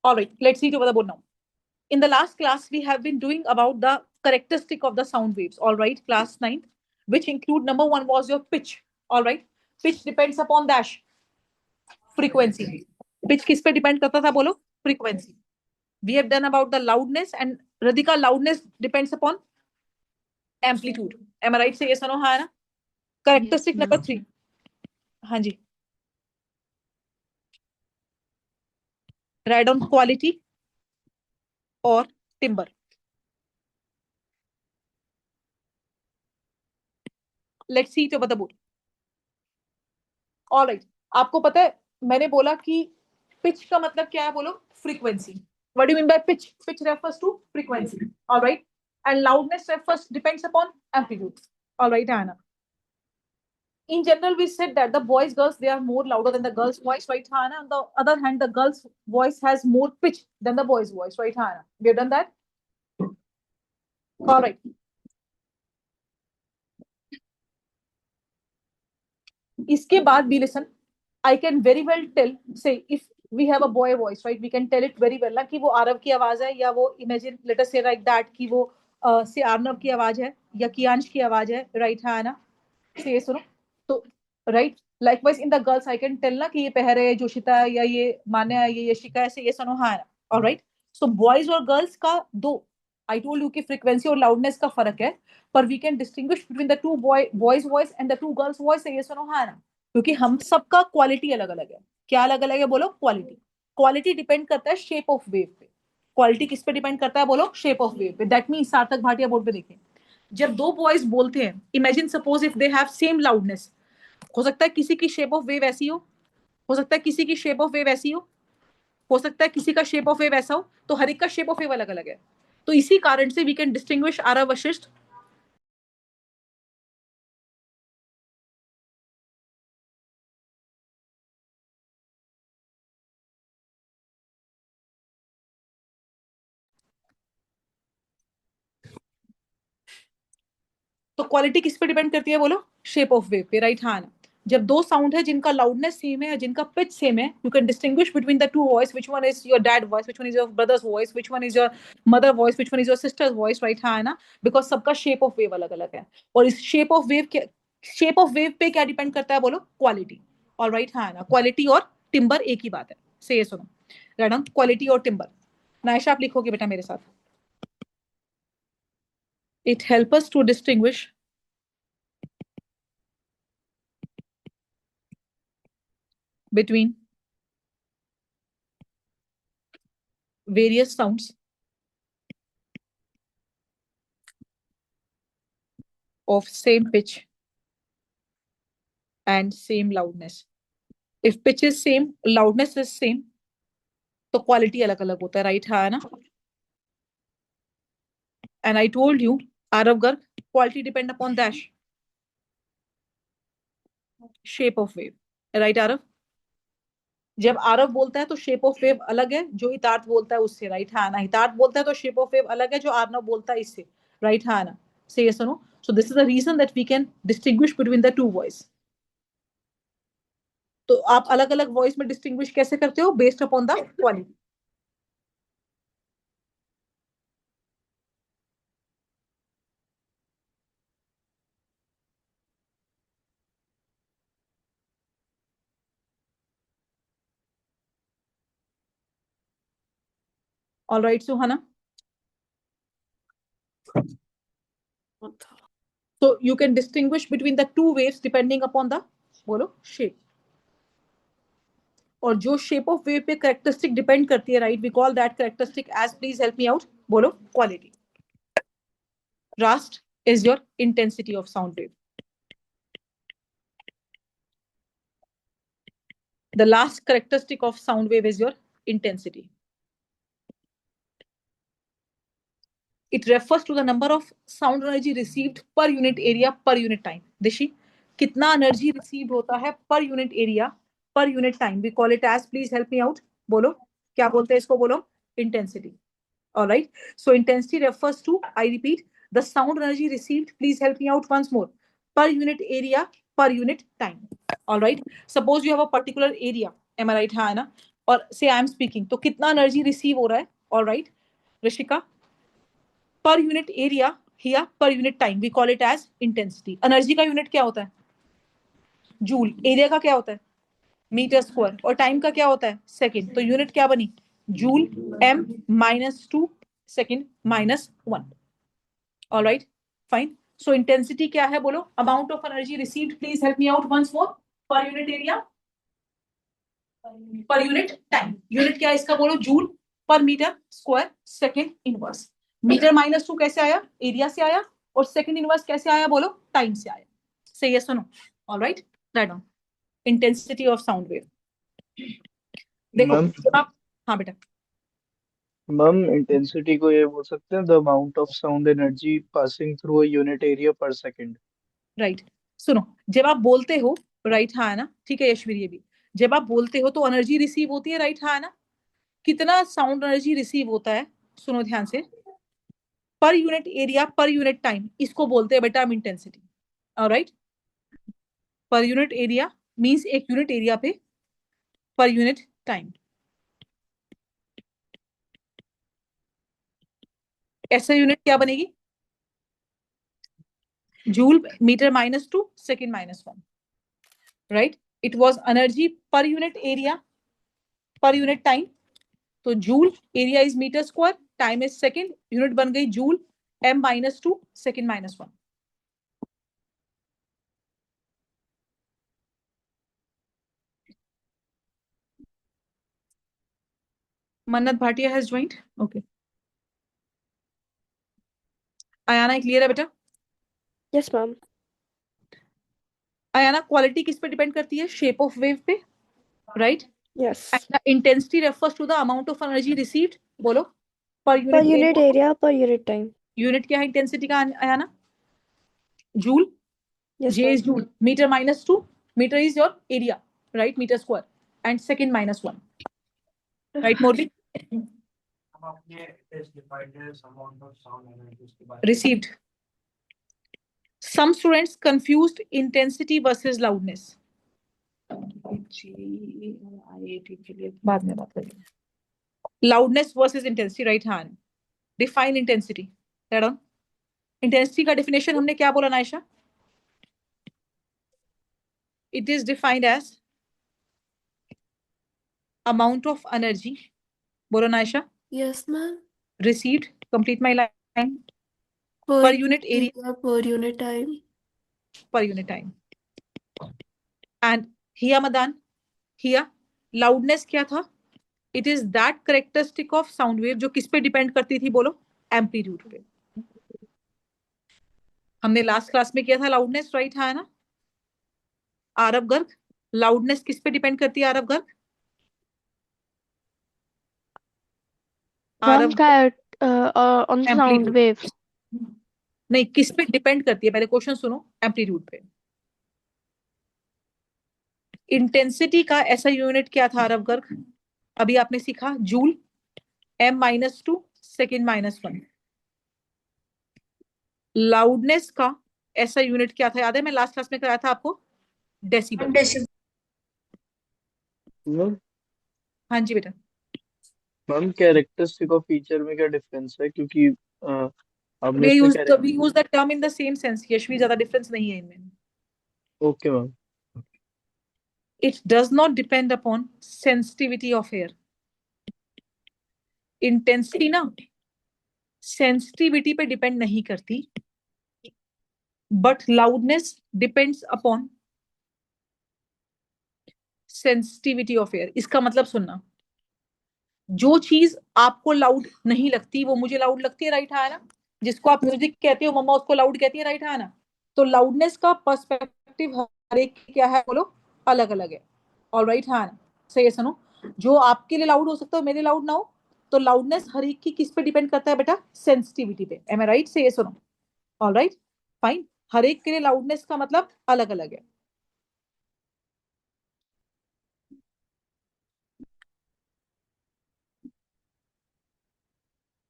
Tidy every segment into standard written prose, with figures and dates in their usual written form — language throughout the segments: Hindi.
All right, let's see over the board now. In the last class, we have been doing about the characteristic of the sound waves. All right, class 9th, which include number one was your pitch. All right, pitch depends upon dash frequency. Pitch किस पे depend करता था बोलो? Frequency. We have done about the loudness, and Radhika, loudness depends upon amplitude. Am I right? Say yes or no? हाँ ना? Characteristic number 3. हाँ जी. Write down quality or timber. Let's see it over the board. All right. आपको पता है मैंने बोला कि पिच का मतलब क्या है बोलो? Frequency. What do you mean by pitch? Pitch refers to frequency. All right. And loudness refers depends upon amplitude. All right, Anna. In general, we said that the boys, girls, they are more louder than the girls' voice, right, Hannah? On the other hand, the girls' voice has more pitch than the boys' voice, right, Hannah? We have done that. All right. इसके बाद भी listen, I can very well tell, say if we have a boy voice, right? We can tell it very well ना कि वो आरव की आवाज है या वो imagine let us say like that कि वो से आर्नव की आवाज है या कियांश की आवाज है, right, Hannah? से सुनो तो right likewise in the girls I can tell ना कि ये पहरे है जोशिता है या ये मान्या है ये यशिका है ये सनो हाँ ऑलराइट सो बॉयज और गर्ल्स का दो आई टोल्ड यू कि फ्रीक्वेंसी और लाउडनेस का फर्क है पर we can distinguish between the two boys voice and the two girls voice ये सनो हाँ क्योंकि हम सबका क्वालिटी अलग अलग है क्या अलग अलग है बोलो क्वालिटी क्वालिटी डिपेंड करता है शेप ऑफ वेव पे क्वालिटी किस पे डिपेंड करता है बोलो शेप ऑफ वेव पे दैट मीन सार्थक भाटिया बोर्ड पे देखें जब दो बॉयज बोलते हैं imagine suppose if they have same loudness हो सकता है किसी की शेप ऑफ वेव ऐसी हो सकता है किसी की शेप ऑफ वेव ऐसी हो सकता है किसी का शेप ऑफ वेव ऐसा हो तो हर एक का शेप ऑफ वेव अलग अलग है तो इसी कारण से we can distinguish Aarav Vashishtha तो क्वालिटी किस पे डिपेंड करती है बोलो शेप ऑफ वेव पे राइट हाँ जब दो साउंड है जिनका लाउडनेस सेम है जिनका पिच सेम है you can distinguish between the two voice which one is your dad voice which one is your brothers voice which one is your mother voice which one is your sisters voice right हाँ ना बिकॉज सबका शेप ऑफ वेव अलग अलग है और इस शेप ऑफ वेव पे क्या डिपेंड करता है बोलो क्वालिटी और राइट हाँ ना क्वालिटी और टिम्बर एक ही बात है से ये सुनो राइट डाउन क्वालिटी और टिम्बर नायशा आप लिखोगे बेटा मेरे साथ it help us to distinguish between various sounds of same pitch and same loudness. If pitch is same, loudness is same, तो quality अलग अलग होता है, right? हाँ ना? And I told you, Arav Garg, quality depend upon dash shape of wave, right, Arav? जब आरव बोलता है तो शेप ऑफ वेव अलग है जो हितार्थ बोलता है उससे राइट हाँ ना हितार्थ बोलता है तो शेप ऑफ वेव अलग है जो आर्नव बोलता है इससे राइट हाँ ना से yes no so this is the reason that we can distinguish between the two voice तो आप अलग अलग वॉइस में डिस्टिंग्विश कैसे करते हो based upon the quality all right Suhana so you can distinguish between the two waves depending upon the बोलो shape और जो शेप ऑफ वेव पे कैरेक्टरिस्टिक डिपेंड करती है right we call that characteristic as please help me out बोलो क्वालिटी रास्ट is your intensity of sound wave. The last characteristic of sound wave is your intensity. It refers to the number of sound energy received per unit area per unit time. Dishi, कितना energy received होता है per unit area per unit time. We call it as please help me out. बोलो क्या बोलते हैं इसको बोलो intensity. All right. So intensity refers to, I repeat, the sound energy received. Please help me out once more. Per unit area, per unit time. All right. Suppose you have a particular area. Am I right, Hannah? और से आई एम स्पीकिंग, तो कितना एनर्जी रिसीव हो रहा है? ऑलराइट ऋषिका, पर यूनिट एरिया या per unit time, we call it as intensity. Energy का यूनिट क्या होता है? जूल। एरिया का क्या होता है? Metre square. और टाइम का क्या होता है? सेकेंड। तो यूनिट क्या बनी? Joule m -2 second -1। Alright fine. So intensity क्या है बोलो? Amount of energy received. Please help me out once more. Per unit area, per unit time. Unit क्या है इसका बोलो? Joule per metre square second inverse. Metre -2 कैसे आया? एरिया से आया। और सेकेंड इनवर्स कैसे आया बोलो? टाइम से आया। सही है, सुनो। Alright, write down intensity of sound wave. देखो मैम आप, हाँ बेटा। मैम इंटेंसिटी को ये बोल सकते हैं the amount of sound energy passing through a unit area पर सेकंड। राइट, सुनो, जब आप बोलते हो, राइट हाँ है ना, ठीक है यशवीर, ये भी जब आप बोलते हो तो एनर्जी रिसीव होती है, राइट हाँ है ना। कितना साउंड एनर्जी रिसीव होता है? सुनो ध्यान से, per unit area per unit time, इसको बोलते हैं बेटा हम intensity. Alright, per unit area means एक यूनिट एरिया पे पर यूनिट टाइम। ऐसा यूनिट क्या बनेगी? Joule metre -2 second -1। Right, it was energy per unit area per unit time. तो joule, area is metre square, time is second, unit बन गई joule m -2 second -1। Mannat Bhatia has joined. Okay, Aayana clear है बेटा? Yes ma'am. आयाना, क्वालिटी किस पे डिपेंड करती है? शेप ऑफ वेव पे, right. Yes, intensity refers to the amount of energy received, बोलो। Per per unit unit area, area per unit time. Unit क्या है इंटेंसिटी का आयाना? Joule. Yes J ma'am. is joule. Meter -2. Meter is your area, right? Meter square. And second -1. Right, Morley? Received. Some students confused intensity versus loudness. बाद में बात करेंगे। Loudness versus intensity, right hand. Define intensity. Head on. Intensity का definition हमने क्या बोला Naisha? It is defined as amount of energy. बोलो Naisha. Yes, ma'am. Received. Complete my line. Per Per unit area. per unit time. Per unit time. And here Madan, here loudness क्या था? It is that characteristic of sound wave जो किस पे डिपेंड करती थी बोलो? एम्पलीट्यूड पे। हमने लास्ट क्लास में किया था लाउडनेस, राइट है ना? आरव गर्ग, लाउडनेस किस पे डिपेंड करती है आरव गर्ग? मैम आरव, का ऑन साउंड एम्पलीट्यूड वेव्स। नहीं, किस पे डिपेंड करती है? पहले क्वेश्चन सुनो, एम्पलीट्यूड पे। इंटेंसिटी का ऐसा यूनिट क्या था आरव गर्ग? अभी आपने सीखा जूल, m -2 सेकेंड -1। लाउडनेस का ऐसा यूनिट क्या था? याद है मैं लास्ट क्लास में कराया था आपको? डेसिबल। मैम हाँ जी बेटा। मैम कैरेक्टरिस्टिक और फीचर में क्या डिफरेंस है, क्योंकि आपने वे उसमें use the term in the same sense, Yashvi, ज्यादा डिफरेंस नहीं है इनमें। Okay ma'am. It does not depend upon sensitivity of air. Intensity ना सेंसिटिविटी पे डिपेंड नहीं करती, but loudness depends upon sensitivity of air. इसका मतलब सुनना, जो चीज आपको लाउड नहीं लगती वो मुझे लाउड लगती है, राइट है ना? जिसको आप म्यूजिक कहते हो मम्मा उसको लाउड कहती है, राइट है ना? तो लाउडनेस का पर्सपेक्टिव हर एक क्या है बोलो? अलग अलग है। ऑल राइट है ना? सही है, सुनो, जो आपके लिए लाउड हो सकता है मेरे लाउड ना हो। तो लाउडनेस हर एक की किस पे डिपेंड करता है बेटा? सेंसिटिविटी पे। M I right? सही है, सुनो। ऑल राइट फाइन, हर एक के लिए लाउडनेस का मतलब अलग अलग है।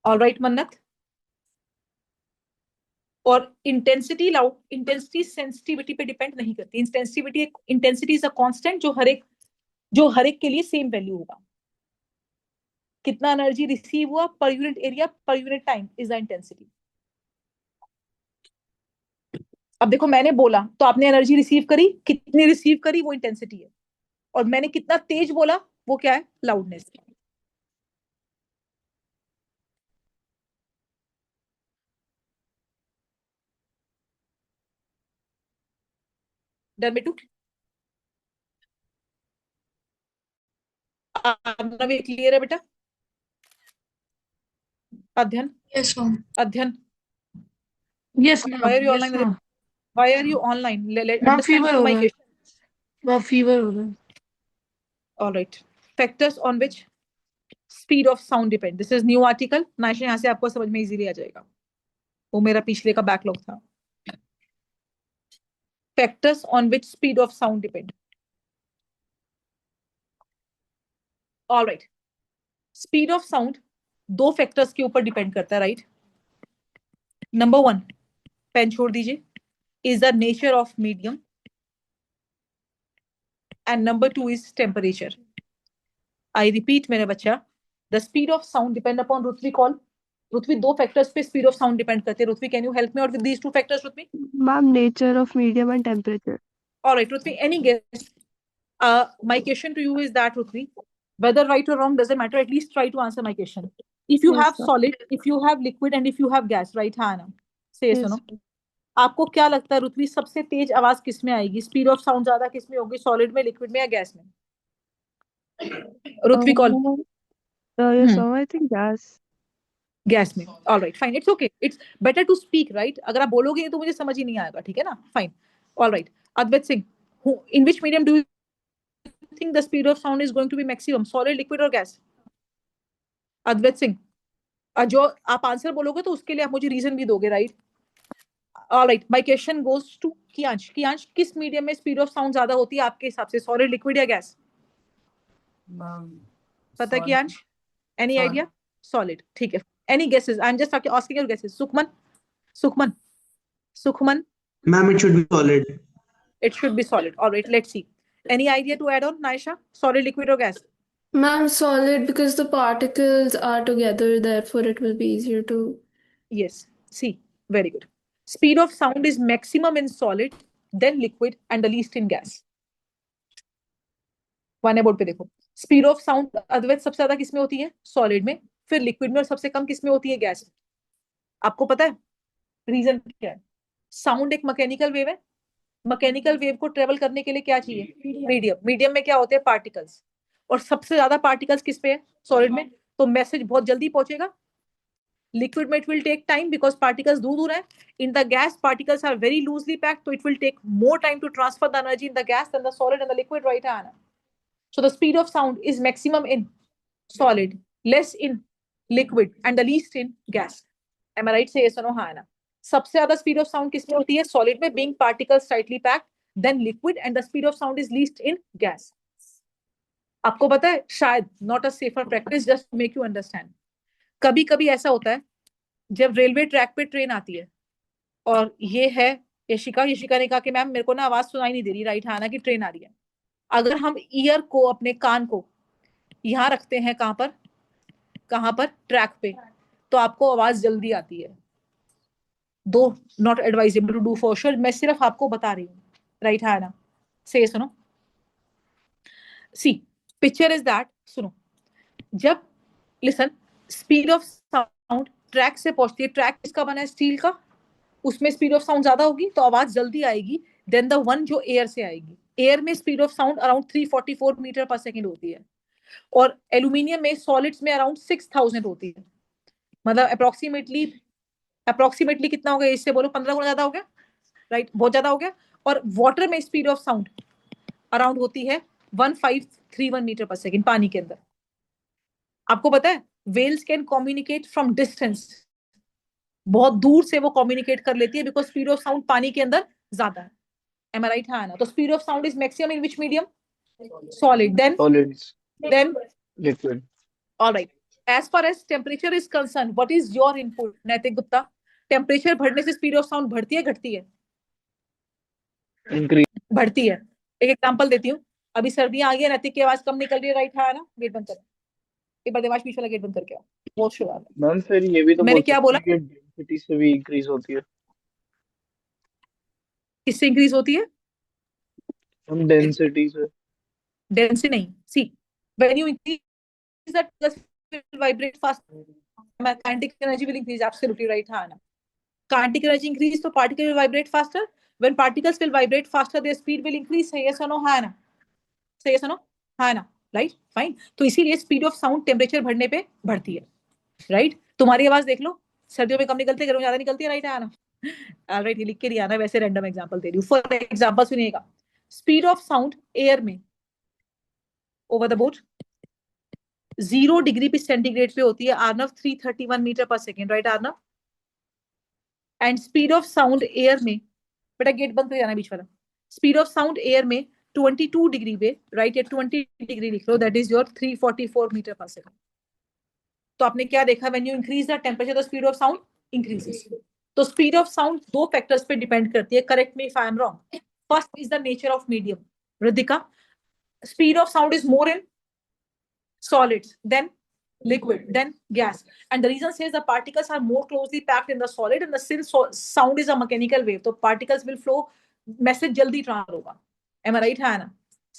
ऑल राइट मन्नत। और इंटेंसिटी सेंसिटिविटी पे डिपेंड नहीं करती। इंटेंसिटी इज अ कांस्टेंट जो हर एक के लिए सेम वैल्यू होगा। कितना एनर्जी रिसीव हुआ पर unit area per unit time is the intensity. अब देखो मैंने बोला तो आपने एनर्जी रिसीव करी, कितनी रिसीव करी वो इंटेंसिटी है, और मैंने कितना तेज बोला वो क्या है, लाउडनेस। डन बेटू? क्लियर है बेटा? अध्ययन Yes, ma'am. अध्ययन Yes, ma'am. why are you Yes, online? ma'am. Why are you online? Let Ma'am, understand fever हो my रहा है. question. Ma'am, fever हो रहा है. All right. Factors on which speed of sound depend. This is new article. Naisha यहाँ से आपको समझ में इजीली आ जाएगा, वो मेरा पिछले का बैकलॉग था. Factors on which speed of sound depend. All right. Speed of sound दो factors के ऊपर डिपेंड करता है, राइट? नंबर 1, पेन छोड़ दीजिए, is the nature of medium, and number 2 is temperature. I repeat मेरे बच्चा, the speed of sound depend upon Ruthvi call. Ruthvi, दो factors पे speed of sound depend करते हैं. Ruthvi, can you help me out with these two factors, Ruthvi? Ma'am, nature of medium and temperature. All right, Ruthvi, any guess? My question to you is that, Ruthvi, whether right or wrong doesn't matter. At least try to answer my question. If you Yes, have ma'am. solid, if you have liquid, and if you have gas, right? हाँ ना? Say yes or Yes, no? ma'am. आपको क्या लगता है रुथवी, सबसे तेज आवाज किस में आएगी? स्पीड ऑफ साउंड ज्यादा किस में होगी, सॉलिड में, लिक्विड में, या गैस में? Ruthvi call. Yes, ma'am. I think gas. Gas में. Alright, fine, it's okay, it's better to speak, right? अगर आप बोलोगे तो मुझे समझ ही नहीं आएगा, ठीक है ना? Fine, alright. Advait Singh, in which medium do you think the speed of sound is going to be maximum, solid, liquid और गैस? अद्वैत सिंह, जो आप आंसर बोलोगे तो उसके लिए आप मुझे रीजन भी दोगे, right? Alright, my question goes to Kiaansh. Kiaansh, किस मीडियम में स्पीड ऑफ साउंड ज्यादा होती है आपके हिसाब से, सॉलिड, लिक्विड या गैस? पता है कियांश? Any idea? सॉलिड, ठीक है. Any guesses? I am just asking your guesses. Sukhman, Sukhman, Sukhman. Ma'am, it should be solid. It should be solid. All right, let's see. Any idea to add on, Naisha? Solid, liquid or gas? Ma'am, solid because the particles are together, therefore it will be easier to. Yes. See, very good. Speed of sound is maximum in solid, then liquid, and the least in gas. One board पे देखो, स्पीड ऑफ साउंड अद्वैत सबसे ज्यादा किसमें होती है? सॉलिड में, फिर लिक्विड में, और सबसे कम किसमें होती है? गैस. आपको पता है रीजन क्या है? साउंड एक मैकेनिकल वेव है. मैकेनिकल वेव को ट्रेवल करने के लिए क्या चाहिए? मीडियम. मीडियम में क्या होते हैं? पार्टिकल्स. और सबसे ज्यादा पार्टिकल्स किस पे है? सॉलिड में. तो मैसेज बहुत जल्दी पहुंचेगा. लिक्विड में it will take time because particles दूर दूर है. In the gas particles are very loosely packed, तो it will take more time to transfer the energy in the gas then the solid and the liquid, right? Aana. So the speed of sound is maximum in solid, less in liquid, and the least in gas. Am I right? Say yes or no? हाँ ना. सबसे ज्यादा speed of sound किसमें होती है? Solid में, being particles tightly packed, then liquid, and the speed of sound is least in gas. आपको पता है शायद, not a safer practice, just to make you understand. कभी कभी ऐसा होता है जब रेलवे ट्रैक पे ट्रेन आती है, और ये है यशिका. यशिका ने कहा कि मैम मेरे को ना आवाज सुनाई नहीं दे रही, राइट? हाँ ना, कि ट्रेन आ रही है. अगर हम ईयर को, अपने कान को यहां रखते हैं, कहां पर? कहां पर? ट्रैक पे, तो आपको आवाज जल्दी आती है. Do not advisable to do for sure, मैं सिर्फ आपको बता रही हूँ, राइट? है ना? से सुनो. सी, पिक्चर इज दैट. सुनो, जब, listen, speed of sound track से पहुंचती है. ट्रैक किसका बना है? स्टील का. उसमें स्पीड ऑफ साउंड ज्यादा होगी तो आवाज जल्दी आएगी देन द वन जो एयर से आएगी. एयर में speed of sound around 344 metre per second होती है, और एल्यूमिनियम में, सॉलिड्स में अराउंड 6000 होती है. मतलब अप्रोक्सीमेटली कितना हो गया? इससे बोलो 15 गुना ज्यादा हो गया, राइट? बहुत ज्यादा हो गया. और वाटर में स्पीड ऑफ साउंड अराउंड होती है 1531 मीटर पर सेकेंड, पानी के अंदर. आपको पता है whales can communicate from distance, बहुत दूर से वो कम्युनिकेट कर लेती है बिकॉज स्पीड ऑफ साउंड पानी के अंदर ज्यादा है. Am I right? हाँ ना. तो speed of sound is maximum in which medium? Solid. Solids, Then liquid. all right. As far as temperature is concerned, what is your input, नैतिक गुप्ता? टेम्परेचर बढ़ने से स्पीड ऑफ साउंड बढ़ती है, घटती है? Increase. बढ़ती है. एक एग्जांपल देती हूँ. अभी सर्दियां आ गई, नैतिक की आवाज कम निकल रही है, राइट? हाँ ना. वेट बंद करो. एक बार देवाश बीच वाला गेट बंद करके आओ, बहुत शुरू है। मैम फिर ये भी तो मैंने बोल क्या सकते बोला? हैं कि डेंसिटी से भी इंक्रीज होती है। किससे इंक्रीज होती है? हम डेंसिटी से। डेंसिटी नहीं, see when you increase the will vibrate fast, kinetic energy will increase, absolutely right, हाँ ना। Kinetic energy increase, so particle will vibrate faster. When particles will vibrate faster, their speed will increase. Say yes or no, हाँ ना? Say yes or no, हाँ ना? Right, fine. तो इसीलिए स्पीड ऑफ साउंड टेम्परेचर बढ़ने पे बढ़ती है, राइट? तुम्हारी आवाज देख लो, सर्दियों में कम निकलती है, गर्मियों में ज्यादा निकलती है, राइट है ना? राइट, ये लिख के नहीं आना, वैसे रैंडम एग्जांपल दे रही हूँ। फॉर एग्जांपल सुनिएगा, स्पीड ऑफ साउंड एयर में ओवर द बोर्ड 0 डिग्री पे सेंटीग्रेड पे होती है Arnav 331 metre per second, right Arnav? And speed of sound air में, बेटा गेट बंद कर जाना बीच वाला, स्पीड ऑफ साउंड एयर में 22 डिग्री पे, राइट, या 20 डिग्री लिख लो, that is your 344 metre per second. तो आपने क्या देखा, when you increase the temperature the speed of sound increases. तो स्पीड ऑफ साउंड दो फैक्टर्स पे डिपेंड करती है, correct me if I am wrong. First is the nature of medium, Ridhika, speed of sound is more in solids, then liquid, then gas. And the reason says the particles are more closely packed in the solid, and since sound is a mechanical wave, so particles will flow, message jaldi transfer होगा. Am I right, Hannah?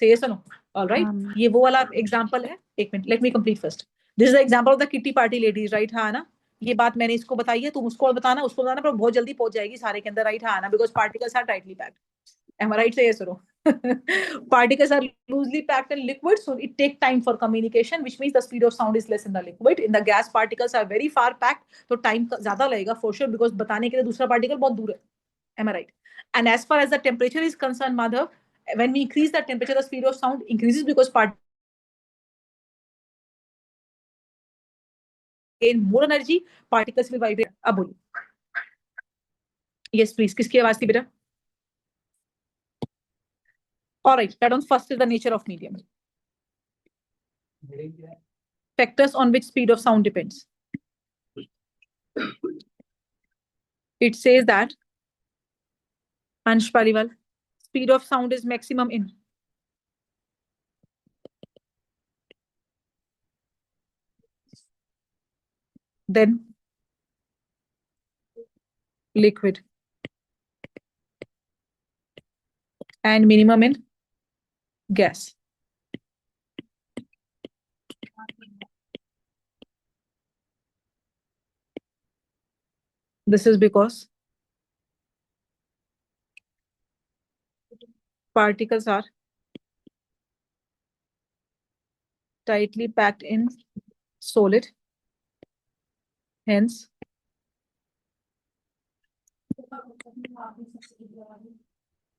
Say yes or no? All right. ये वो वाला example है. एक minute, let me complete first. This is the example of the kitty party ladies, right, Hannah? ये बात मैंने इसको बताई है, तुम उसको बताना, उसको बताना, पर बहुत जल्दी पहुंच जाएगी सारे के अंदर, right, Hannah? Because particles are tightly packed. Am I right? Say yes or no? Particles are loosely packed in liquid, so it takes time for communication, which means the speed of sound is less in the liquid. In the gas, particles are very far packed, so time ज़्यादा लगेगा for sure, because बताने के लिए दूसरा particle बहुत दूर है. Am I right? And as far as the temperature is concerned, Madhav, when we increase the temperature, the speed of sound increases because gain more energy, particles will vibrate. अब बोलिए. Yes, please. किसकी आवाज थी बेटा? All right. That on first is the nature of medium. Factors on which speed of sound depends. It says that Ansh Paliwal, speed of sound is maximum in then liquid and minimum in gas. This is because particles are tightly packed in solid, hence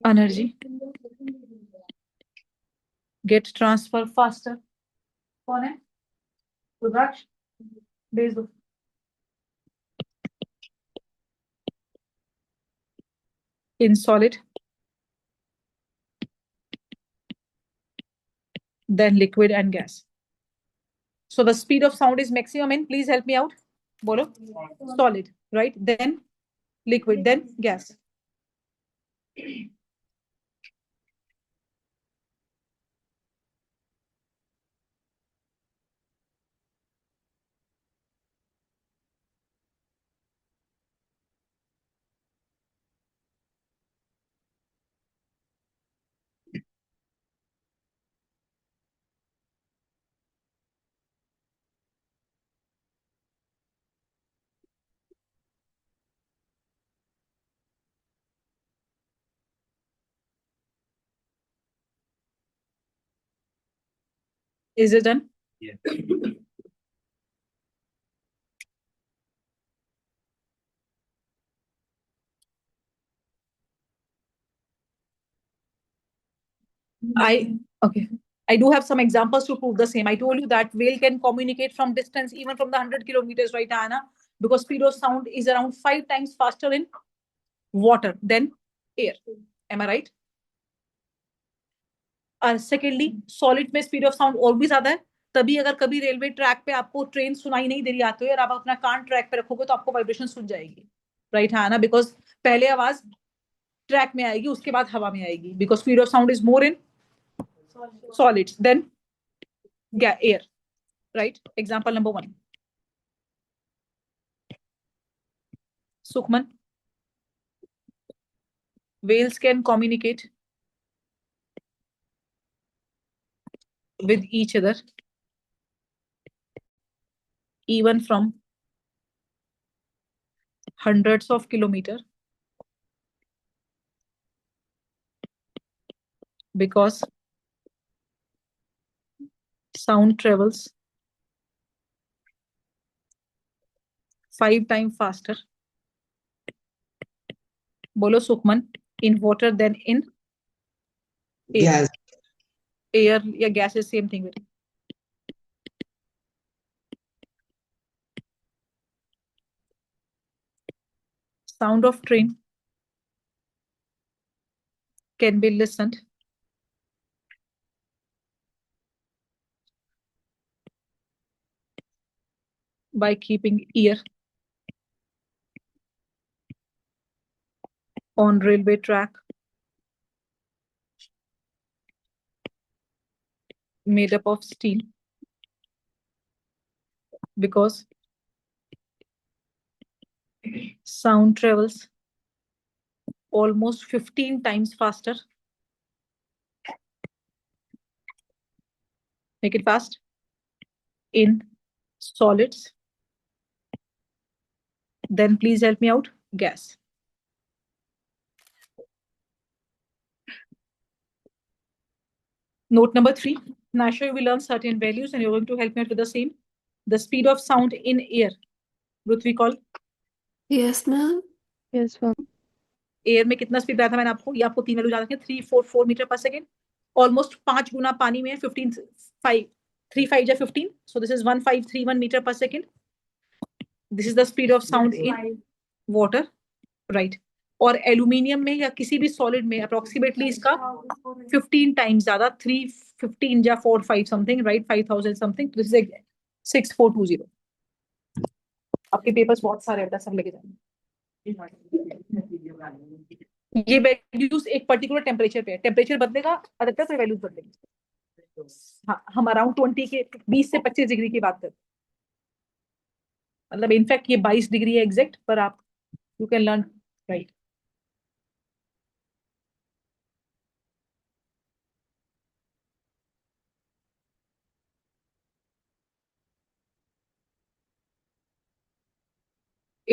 energy get transfer faster. कौन है? रुद्राक्ष, भेज दो. In solid, then liquid and gas. So the speed of sound is maximum in, please help me out. Bolo. Solid, right? Then liquid, then gas. Is it done? Yeah. Okay. I do have some examples to prove the same. I told you that whale can communicate from distance, even from the 100 kilometers, right, Anna? Because speed of sound is around 5 times faster in water than air. Am I right? Secondly, solid में speed of sound और भी ज्यादा है. तभी अगर कभी रेलवे ट्रैक पे आपको ट्रेन सुनाई नहीं दे रही आती है और आप अपना कान ट्रैक पे रखोगे तो आपको वाइब्रेशन सुन जाएगी, राइट? हाँ ना, बिकॉज पहले आवाज ट्रैक में आएगी, उसके बाद हवा में आएगी, because speed of sound is more in solids, then air. right? Example number 1. Sukhman, whales can communicate with each other even from hundreds of kilometers because sound travels 5 times faster. Bolo Sukhman, in water than in air. Gas. Air या gas is same thing. Sound of train can be listened by keeping ear on railway track made up of steel because sound travels almost 15 times faster. Make it fast. In solids. Then please help me out. Gas. Note number 3. Now we learn certain values and you're going to help me out with the same. The speed of sound in air. Ruth, we call? Yes, ma'am. Yes, ma'am. Air में कितना स्पीड बताया था मैंने आपको, ये आपको 3 वैल्यू याद रखें. 344 मीटर पर सेकेंड. ऑलमोस्ट 5 गुना पानी में 15 5 3 5 या 15. सो this is 1531 metre per second. This is the speed of sound in water, right. और एल्यूमिनियम में या किसी भी सॉलिड में अप्रोक्सीमेटली इसका 15 टाइम्स ज्यादा, 315 या 45 something, right, 5000 something. This is 6420. आपके पेपर्स बहुत सारे हैं, सब लेके जाएंगे. ये वैल्यूज एक पर्टिकुलर टेम्परेचर पे है. टेम्परेचर बदलेगा अधिकतर से वैल्यूज बदलेंगे. हाँ, हम अराउंड 20 के 20 से 25 डिग्री की बात करते हैं. मतलब इनफैक्ट ये 22 डिग्री है एग्जैक्ट, पर आप you can learn, right.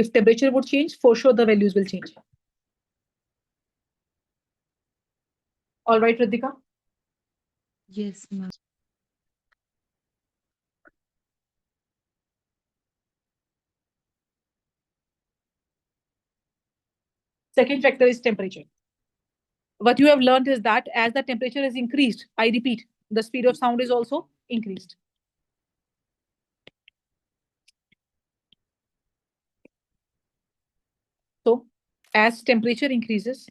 If temperature would change, for sure the values will change. All right, Ritika. Yes, ma'am. Second factor is temperature. What you have learned is that as the temperature is increased, I repeat, the speed of sound is also increased. So as temperature increases,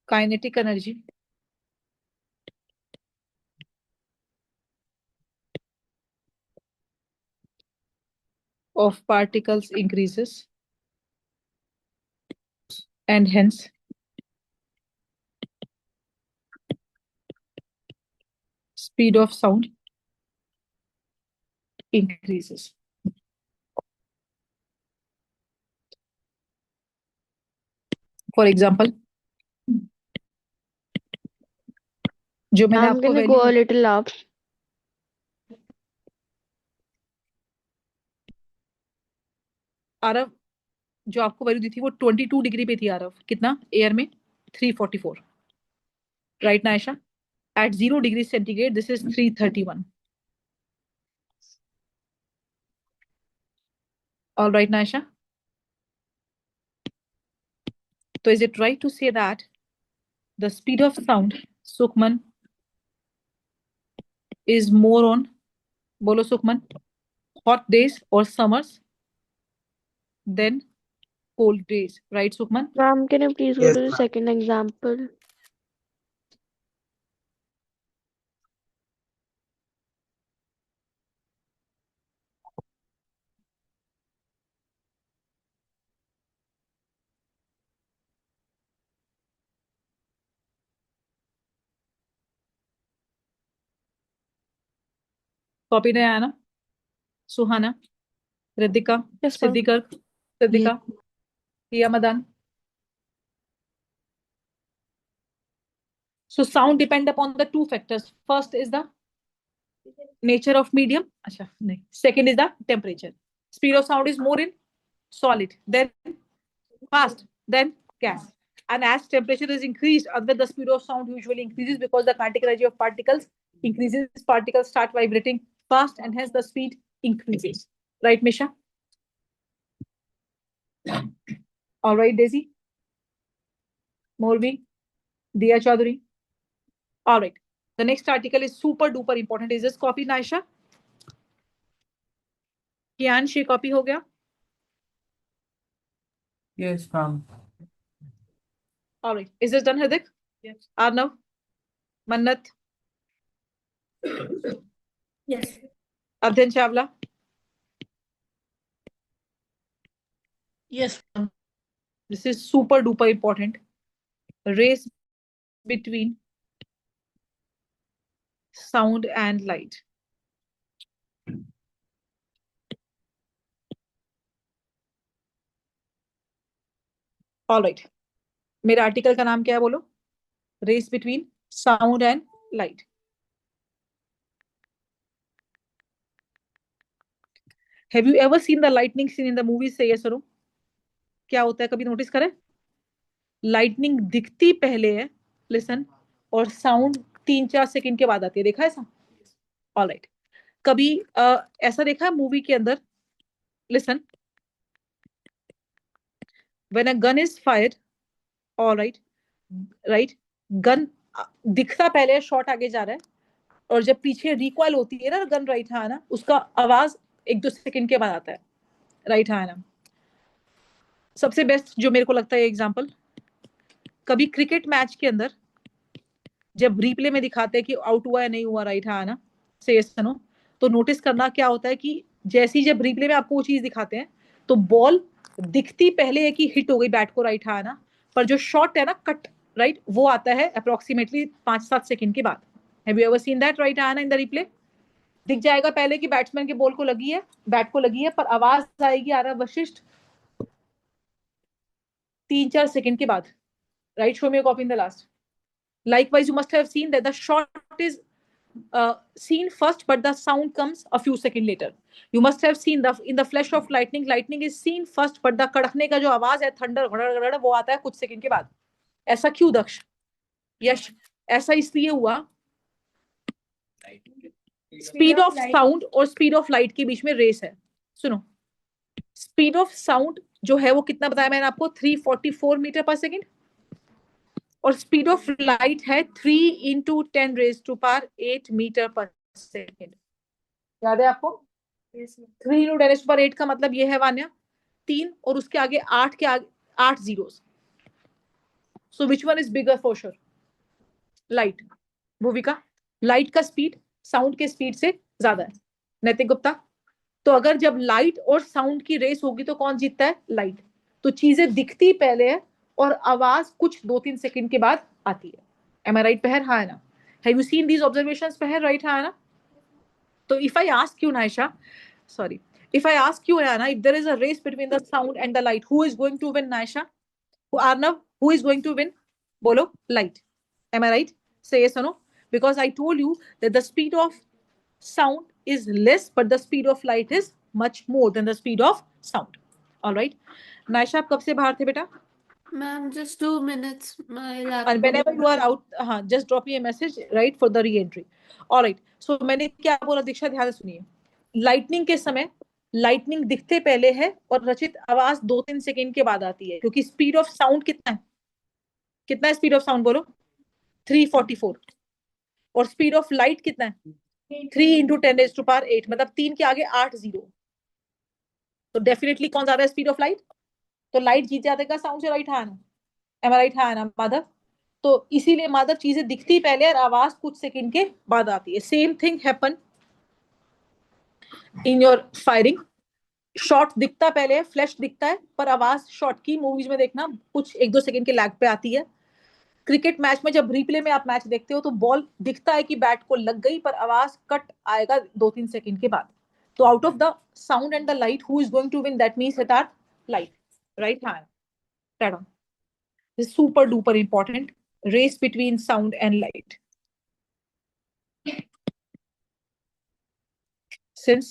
kinetic energy of particles increases, and hence speed of sound increases. For example, जो मैंने I'm आपको gonna go a value little up. Aarav, जो आपको वैल्यू दी थी वो 22 डिग्री पे थी आरव. कितना एयर में? 344, right Naisha? At 0 degrees centigrade, this is 331. All right, Naisha. So is it right to say that the speed of sound, Sukhman, is more on, bolo Sukhman, hot days or summers than cold days, right, Sukhman? Ma'am, can you please go Yes, to the ma'am. second example? Copy नहीं आया ना? सुहाना, Riddhika, Yes, ma'am. Siddhika, Priya Madan. So sound depend upon the two factors. First is the nature of medium. अच्छा नहीं. Second is the temperature. Speed of sound is more in solid, then fast, then gas. And as temperature is increased, the speed of sound usually increases because the kinetic energy of particles increases. Particles start vibrating fast, and hence the speed increases. Right, Misha? All right, Daisy. Morvi, Diya Chaudhary. All right. The next article is super duper important. Is this copy, Naisha? Kian, ये copy हो गया? Yes, ma'am. All right. Is this done, Hardik? Yes. Arnav? Mannat? Yes. Adyan Chawla? Yes, ma'am. This is super duper important. Race between sound and light. All right. मेरे आर्टिकल का नाम क्या है बोलो? Race between sound and light. Have you ever seen the lightning scene in the movie? Say yes or no. क्या होता है, कभी नोटिस करें? लाइटनिंग दिखती पहले है, लिसन, और साउंड 3-4 सेकंड के बाद आती है. देखा है ऐसा? ऑलराइट. कभी ऐसा देखा है मूवी के अंदर? Listen, when a gun is fired, alright, right, gun दिखता पहले है, शॉट आगे जा रहा है, और जब पीछे रिकॉइल होती है ना गन, राइट है ना, उसका आवाज 1-2 सेकंड के बाद आता है. राइट है ना? सबसे बेस्ट जो मेरे को लगता है एग्जांपल, कभी क्रिकेट मैच के अंदर जब रिप्ले में दिखाते हैं कि आउट हुआ है नहीं हुआ, राइट है ना, से यस नो, तो नोटिस करना क्या होता है कि जैसी जब रिप्ले में आपको वो चीज दिखाते हैं तो बॉल दिखती पहले है कि हिट हो गई बैट को, राइट है ना, पर जो शॉट है ना, कट, राइट, वो आता है अप्रोक्सीमेटली 5-7 सेकंड के बाद. Have you ever seen that, right है ना? इन द रिप्ले दिख जाएगा पहले कि बैट्समैन के बॉल को लगी है, बैट को लगी है, पर आवाज आएगी आरव वशिष्ठ 3-4 सेकंड के बाद. Right, show me your copy in the last. Likewise, you must have seen that the shot is seen first, but the sound comes a few seconds later. You must have seen in the flash of lightning, lightning is seen first, but the कड़कने का जो आवाज है, थंडर गड़गड़, वो आता है कुछ सेकंड के बाद. ऐसा क्यों दक्ष? यश, ऐसा इसलिए हुआ, स्पीड ऑफ साउंड और स्पीड ऑफ लाइट के बीच में रेस है. सुनो, स्पीड ऑफ साउंड जो है वो कितना बताया मैंने आपको? 344 मीटर पर सेकेंड, और स्पीड ऑफ लाइट है 3 × 10⁻⁸ मीटर पर सेकेंड. याद है आपको? 3 × 10⁸ का मतलब ये है वान्या 3, और उसके आगे 8 के आगे 8 zeros. So which one is bigger for sure? Light. Bhuvika, light का स्पीड साउंड के स्पीड से ज्यादा है. नैतिक गुप्ता, तो अगर जब लाइट और साउंड की रेस होगी तो कौन जीतता है? लाइट. तो चीजें दिखती पहले है और आवाज कुछ 2-3 सेकंड के बाद आती है. एम आई राइट पहर? हाँ है ना? Have you seen these observations Pehar? Right है ना? तो if I ask you Naisha, sorry, if I ask you Anna, if there is a race between the sound and the light, who is going to win, Naisha? Who, Arnav, who is going to win? Bolo, light. Am I right? Say yes or no? Because I told you that the speed of sound is less, but the speed of light is much more than the speed of sound. All right. Naisha, आप कब से बाहर थे बेटा? Ma'am, just 2 minutes. My And laptop. whenever you are out, just drop me a message, right, for the re-entry. All right. So मैंने क्या बोला दीक्षा, ध्यान से सुनिए. लाइटनिंग के समय लाइटनिंग दिखते पहले है और रचित आवाज 2-3 सेकंड के बाद आती है, क्योंकि स्पीड ऑफ साउंड कितना है? कितना है स्पीड ऑफ साउंड बोलो? 344. और स्पीड ऑफ लाइट कितना है? 3 × 10⁸, मतलब 3 के आगे 8 जीरो. तो डेफिनेटली कौन ज्यादा है स्पीड ऑफ लाइट? तो लाइट जीत जाएगा साउंड से. राइट है ना? एम आई राइट है ना माधव? तो इसीलिए माधव चीजें दिखती पहले और आवाज कुछ सेकंड के बाद आती है. Same thing happen in your firing. Shot दिखता पहले, फ्लैश दिखता है, पर आवाज शॉट की मूवीज में देखना कुछ 1-2 सेकंड के लैग पे आती है. क्रिकेट मैच में जब रिप्ले में आप मैच देखते हो तो बॉल दिखता है कि बैट को लग गई, पर आवाज कट आएगा 2-3 सेकंड के बाद. तो out of the sound and the light, who is going to win? That means it are light, right hand. That on. This is super duper important. Race between sound and light. Since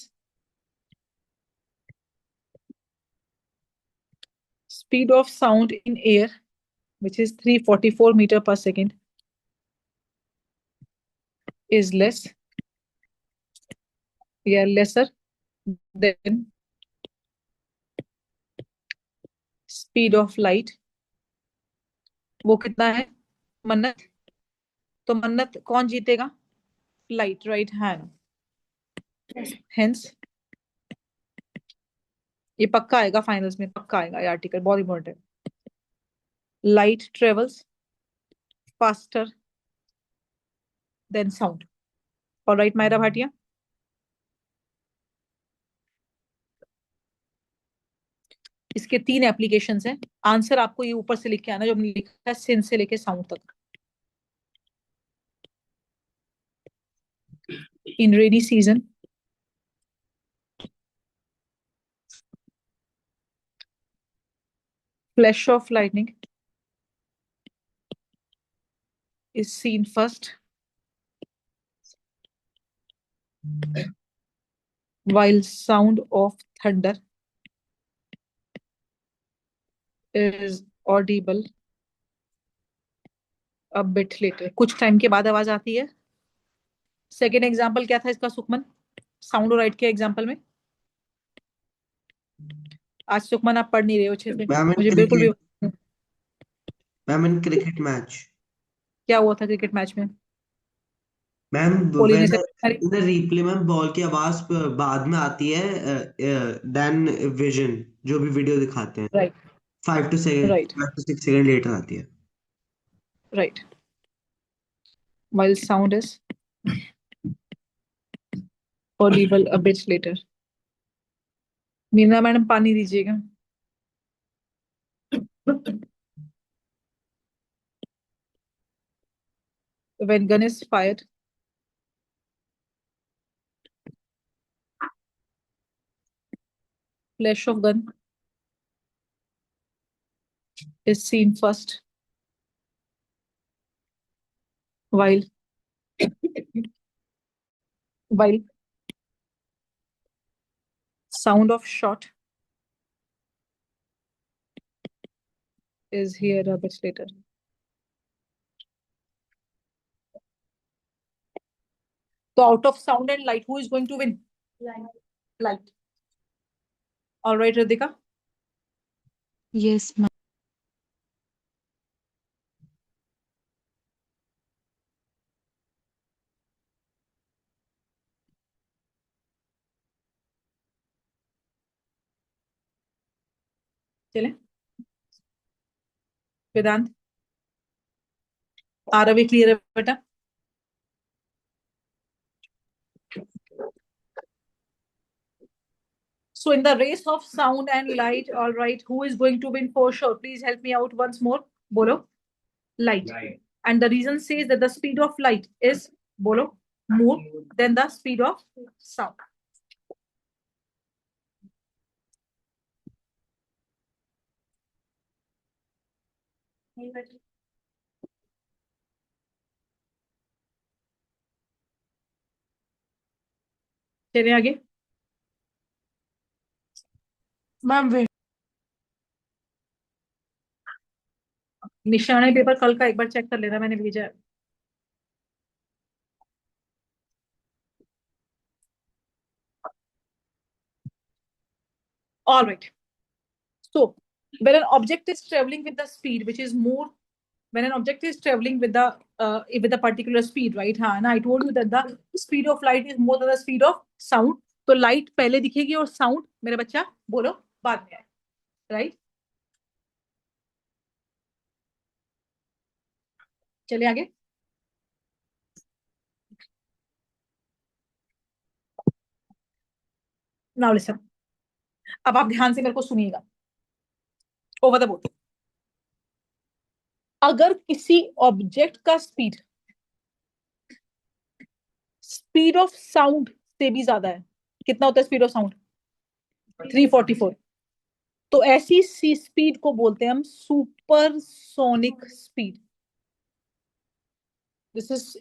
speed of sound in air, which is 344 meter per second, is lesser than speed of light. वो कितना है मन्नत? तो मन्नत कौन जीतेगा? Light, right hand. Hence ये पक्का आएगा फाइनल्स में, पक्का आएगा ये आर्टिकल, बहुत इंपॉर्टेंट है. Light travels faster than sound. All right, Myra Bhatia. इसके 3 एप्लीकेशंस हैं. आंसर आपको ये ऊपर से लिख के आना जो हमने लिखा है, सिंस से लेके साउंड तक. In rainy season, flash of lightning is seen first, while sound of thunder is audible a bit later. कुछ टाइम के बाद आवाज आती है. सेकेंड एग्जाम्पल क्या था इसका सुखमन, साउंड और लाइट के एग्जाम्पल में? आज सुखमन आप पढ़ नहीं रहे हो अच्छे से, मुझे बिल्कुल भी. मैम इन क्रिकेट मैच, क्या हुआ था क्रिकेट मैच में? मैम बोलिए से इन रिप्ले में बॉल की आवाज बाद में आती है, देन विजन जो भी वीडियो दिखाते हैं, राइट 5 to 6 सेकंड लेटर आती है. Right. while sound is audible a bit later. Meena madam पानी दीजिएगा. When gun is fired, flash of gun is seen first, while sound of shot is here a bit later. So out of sound and light, who is going to win? Light. All right, Radhika. Yes, ma'am. चले वेदांत, आरवी क्लियर है बेटा? So in the race of sound and light, all right, who is going to win for sure? Please help me out once more. Bolo. Light. And the reason says that the speed of light is, bolo, more than the speed of sound. चलिए आगे. Ma'am, wait. निशाने पेपर कल का एक बार चेक कर लेना, मैंने भेजा है. All right. So when an object is traveling with the speed which is more, when an object is traveling with a particular speed, right? हाँ ना, I told you that the speed of light is more than the speed of sound. तो light पहले दिखेगी और sound, मेरा बच्चा बोलो, बाद में आए, right? चलिए आगे. Now listen. अब आप ध्यान से मेरे को सुनिएगा. Over the board. अगर किसी ऑब्जेक्ट का स्पीड ऑफ साउंड से भी ज्यादा है, कितना होता है स्पीड ऑफ साउंड? 344। तो ऐसी स्पीड को बोलते हैं हम सुपरसोनिक स्पीड।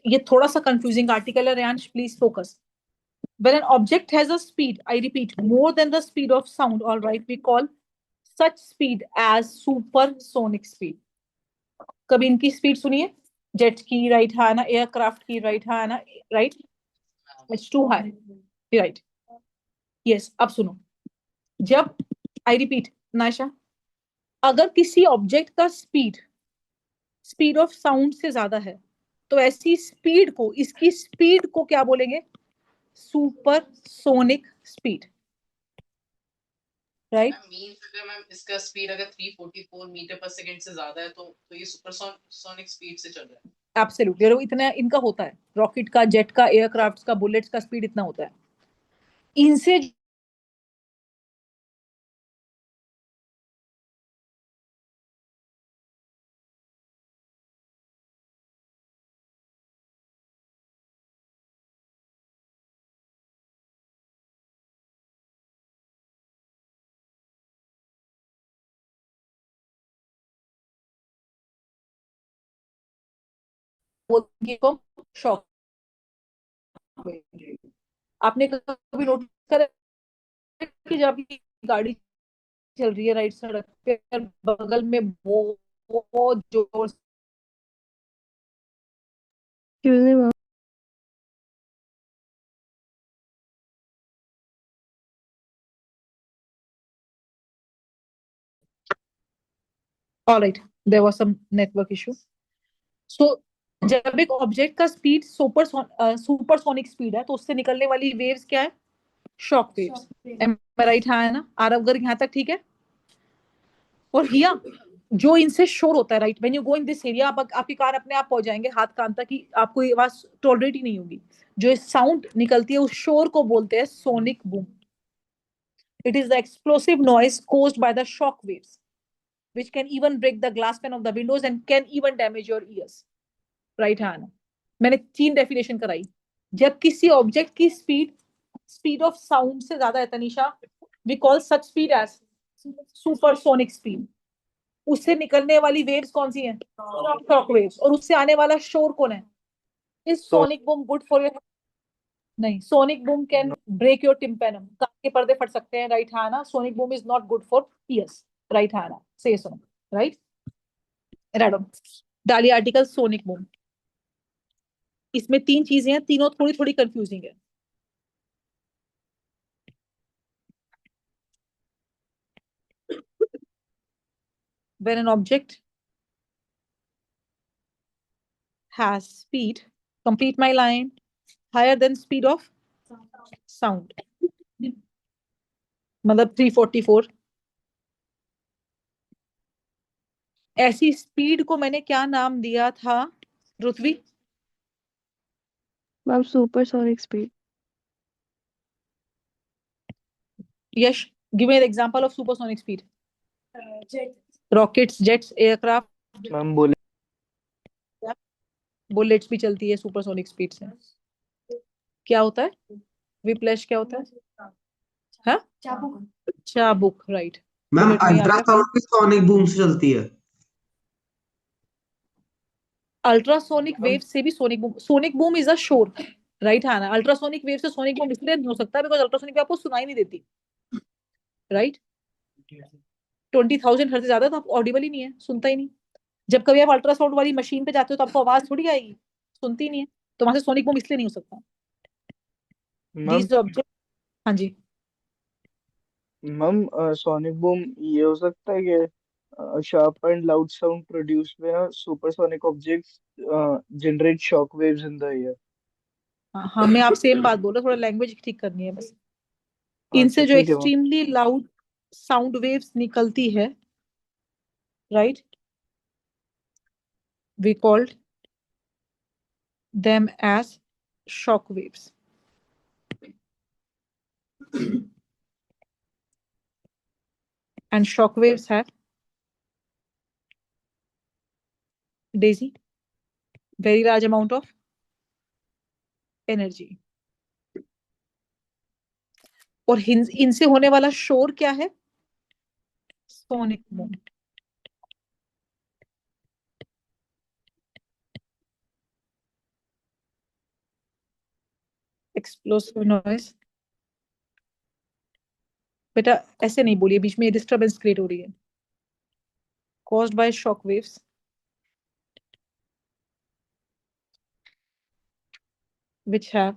ये थोड़ा सा कंफ्यूजिंग आर्टिकल है Reyansh, please focus. When an object has a speed, I repeat, more than the speed of sound, all right, we call such speed as supersonic speed. कभी इनकी स्पीड सुनिए? जेट की राइट है ना, एयरक्राफ्ट की राइट है ना, right? It's too high, right? Yes, अब सुनो. जब आई रिपीट नाशा, अगर किसी ऑब्जेक्ट का स्पीड ऑफ साउंड से ज्यादा है, तो ऐसी स्पीड को, इसकी स्पीड को क्या बोलेंगे? Supersonic speed, right? मैम इसका स्पीड अगर 344 मीटर पर सेकंड से ज्यादा है तो ये सुपरसोनिक स्पीड से चल रहा है. एब्सोल्युटली, इतना इनका होता है, रॉकेट का, जेट का, एयरक्राफ्ट का, बुलेट्स का स्पीड इतना होता है. इनसे शॉक. आपने कभी नोटिस करा कि जब आपकी गाड़ी चल रही है राइट सड़क पे, बगल में बहुत जोर से Excuse me, ma'am. Alright, there was some network issue. So जब एक ऑब्जेक्ट का स्पीड सुपरसोनिक स्पीड है, तो उससे निकलने वाली वेव्स क्या है? Shock waves. Am right? हाँ है ना आरव गर्ग, यहाँ तक ठीक है? और हिया, जो इनसे शोर होता है right, when you go in this area, आपकी कार अपने आप पहुंच जाएंगे हाथ कान तक, कि आपको ये आवाज टॉलरेट ही नहीं होगी. जो साउंड निकलती है उस शोर को बोलते हैं sonic boom. It is the explosive noise caused by the shock waves which can even break the glass pane of the windows and can even damage your ears. Right है ना? मैंने 3 डेफिनेशन कराई. जब किसी ऑब्जेक्ट की स्पीड ऑफ साउंड से ज्यादा है Tanisha, we call such speed as supersonic speed. उससे निकलने वाली वेव्स कौन सी हैं? Shock waves. और उससे आने वाला शोर कौन है? इज तो sonic boom good for your? नहीं, sonic boom can break your tympanum, कान के पर्दे फट सकते हैं. राइट है ना? Sonic boom is not good for ears. Right है ना? से सुनो. राइट रैडम डाली आर्टिकल सोनिक बूम. इसमें 3 चीजें हैं, तीनों थोड़ी थोड़ी कंफ्यूजिंग है. When an object has speed, complete my line, higher than speed of sound, मतलब 344, ऐसी स्पीड को मैंने क्या नाम दिया था रुतवी? Ma'am, supersonic speed. Yash, give me an example of supersonic speed. Rockets, jets, aircraft, ma'am बोले बुलेट्स भी चलती है सुपरसोनिक स्पीड से. क्या होता है विप्लैश? क्या होता है? हाँ, चाबुक. राइट. मैम बुलेट में आता है अल्ट्रासाउंड भी सोनिक बूम से चलती है. अल्ट्रासोनिक वेव से भी sonic boom. Sonic boom is a शोर, राइट है ना? अल्ट्रासोनिक वेव से सोनिक बूम इसलिए नहीं हो सकता बिकॉज अल्ट्रासोनिक वेव आपको सुनाई नहीं देती. राइट? 20,000 हर्ट्ज से ज्यादा तो आपको ऑडिबल ही नहीं है, सुनता ही नहीं. जब कभी आप अल्ट्रासाउंड वाली मशीन पे जाते हो तो आपको आवाज थोड़ी आएगी, सुनती नहीं है. तो वहां से सोनिक बूम इसलिए नहीं हो सकता. Ma'am these object. हाँ जी. मैम सोनिक बूम ये हो सकता है कि sharp and loud sound produced by supersonic objects generate shock waves in the air. हाँ, मैं आप सेम बात बोल रहा हूँ, थोड़ा लैंग्वेज ठीक करनी है बस. अच्छा इनसे जो ठीक है ma'am. Extremely loud sound waves निकलती है, right, we called them as shock waves. And shock waves have Daisy, very large amount of energy. और इनसे होने वाला शोर क्या है? Sonic boom. Explosive noise. बेटा ऐसे नहीं बोलिए, बीच में डिस्टरबेंस क्रिएट हो रही है. Caused by shock waves which have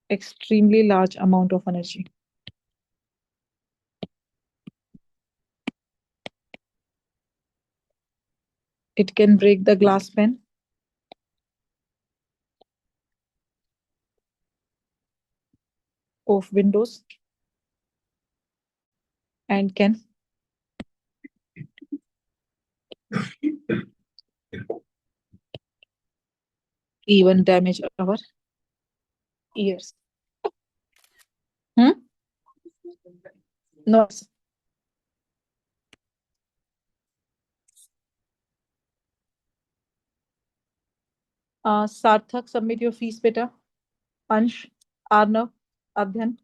extremely large amount of energy. It can break the glass pane of windows and can even damage our ears. No. सार्थक, submit your fees बेटा. अंश, आर्नव, अध्ययन.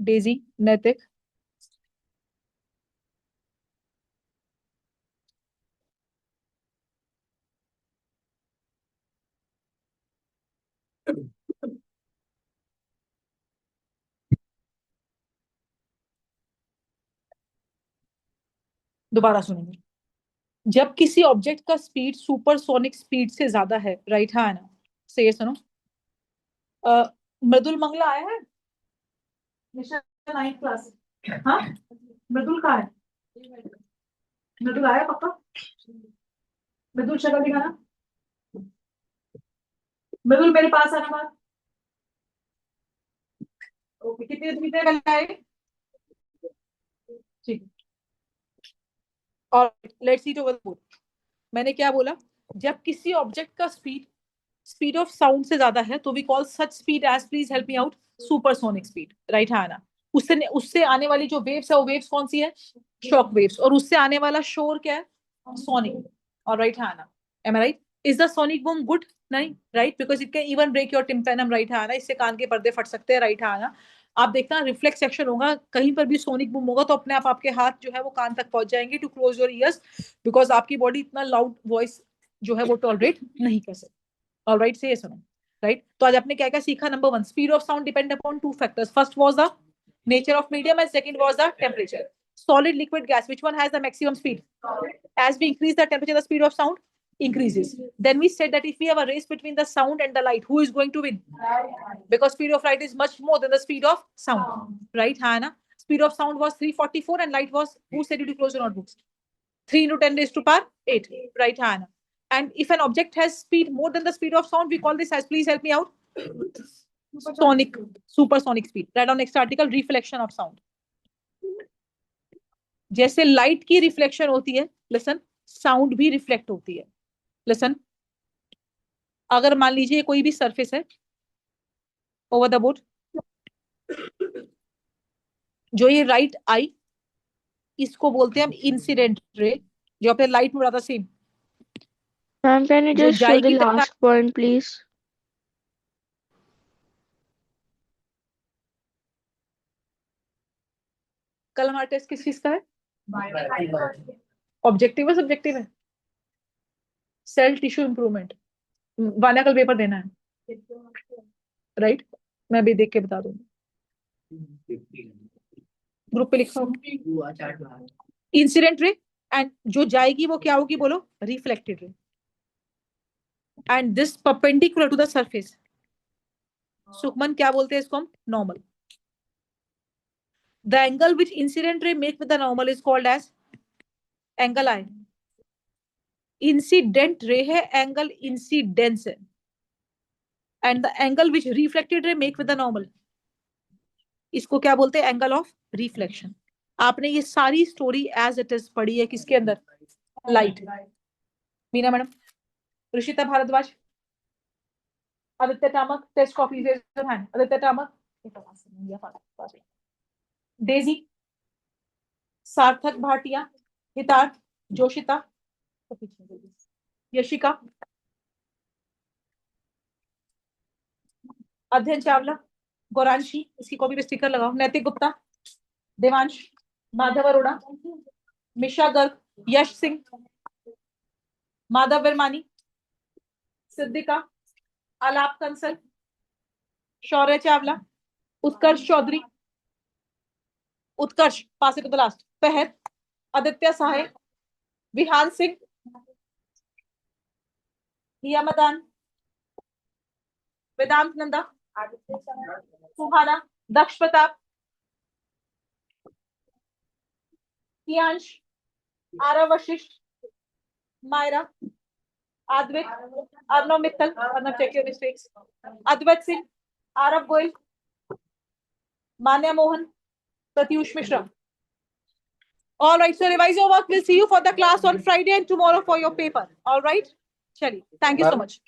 डेजी, नैतिक. दोबारा सुनेंगे. जब किसी ऑब्जेक्ट का स्पीड सुपरसोनिक स्पीड से ज्यादा है, राइट? हाँ ना, से ये सुनो. मृदुल मंगला आया है? निशा 9th क्लास. हाँ, मृदुल कहाँ है? मृदुल आया पक्का? मृदुल शक्ल दिखाना. मृदुल मेरे पास आना बात. ओके, कितने पहले आए? ठीक. और लेट्स सी टू बोर्ड. मैंने क्या बोला? जब किसी ऑब्जेक्ट का स्पीड ऑफ साउंड से ज्यादा है तो we call such speed as, please help me out, supersonic speed. Right? हाँ ना. उससे आने वाली जो वेव्स है वो वेव्स कौन सी है? Shock waves. और उससे आने वाला शोर क्या है? सोनिक. और राइट? हाँ ना. Am I right? Is the sonic boom good? नहीं, right, because it can even break your tympanum. Right? हाँ ना. इससे कान के पर्दे फट सकते हैं. राइट? हाँ ना. आप देखना रिफ्लेक्स सेक्शन होगा, कहीं पर भी सोनिक बूम होगा तो अपने आप आपके हाथ जो है वो कान तक पहुंच जाएंगे to close your ears, because आपकी बॉडी इतना लाउड वॉइस जो है वो टॉलरेट नहीं कर सकती. ऑलराइट, से ये सुनो. राइट? तो आज आपने क्या क्या सीखा? Number 1, speed of sound depend upon 2 factors. First was the nature of medium and second was the temperature. Solid, liquid, gas, which one has the maximum speed? As we increase the temperature, the speed of sound increases. Then we said that if we have a race between the sound and the light, who is going to win? Because speed of light is much more than the speed of sound. Right, Hannah? Speed of sound was 344 and light was, who said you to close your notebooks? 3 into 10 raised to power 8. Right, Hannah? And if an object has speed more than the speed of sound, we call this as, please help me out, supersonic speed. Write down next article, reflection of sound. जैसे लाइट की रिफ्लेक्शन होती है, लिसन, साउंड भी रिफ्लेक्ट होती है. लिसन, अगर मान लीजिए कोई भी सरफेस है ओवर द बोर्ड, जो ये राइट आई, इसको बोलते हैं हम इंसिडेंट रे, जो अपने लाइट में उड़ाता सेम. Ma'am, can you जो just show the जाएगी तक last point, please? कल हमारा टेस्ट किस चीज का है? ऑब्जेक्टिव है सब्जेक्टिव है? Cell tissue improvement. वाना कल पेपर देना है. राइट? मैं भी देख के बता दूंगी, ग्रुप पे लिखा होगा. इंसिडेंट रे, एंड जो जाएगी वो क्या होगी? बोलो, reflected ray. And this perpendicular to the surface, Sukhman क्या बोलते हैं इसको हम? Normal. The angle which incident ray make with the normal is called as angle I. Incident ray है, angle incidence है. And the angle which reflected ray make with the normal, इसको क्या बोलते हैं? Angle of reflection. आपने ये सारी स्टोरी एज इट इज पढ़ी है किसके अंदर? Light. Meena madam, Rishita Bhardwaj, Aditya Tamak, test copy. Aditya Tamak, Daisy, Sarthak Bhatia, हितार्थ, जोशिता, यशिका, अध्ययन चावला, गौरांशी, इसकी कॉपी पे स्टिकर लगाओ, नैतिक गुप्ता, देवांश, माधव अरोड़ा, मिशा गर्ग, यश Singh, Madhav Varmani, Siddhika, Aalap Kansal, Shaurya Chawla, Utkarsh Chaudhary, Utkarsh pass it to the last, Pehar, Aditya Sahay, Vihaan Singh, Hiya Madan, Vedant Nanda, Suhana, Daksh Pratap, Kiyansh, Aarav Vashisht, Myra, Advik, Arnav Mittal, Arnav check your mistakes, Advait Singh, Aarav Goyal, Manya Mohan, Pratyush Mishra. All right, so revise your work. We'll see you for the class on Friday and tomorrow for your paper. All right, Chali. Thank you so Ma'am, much.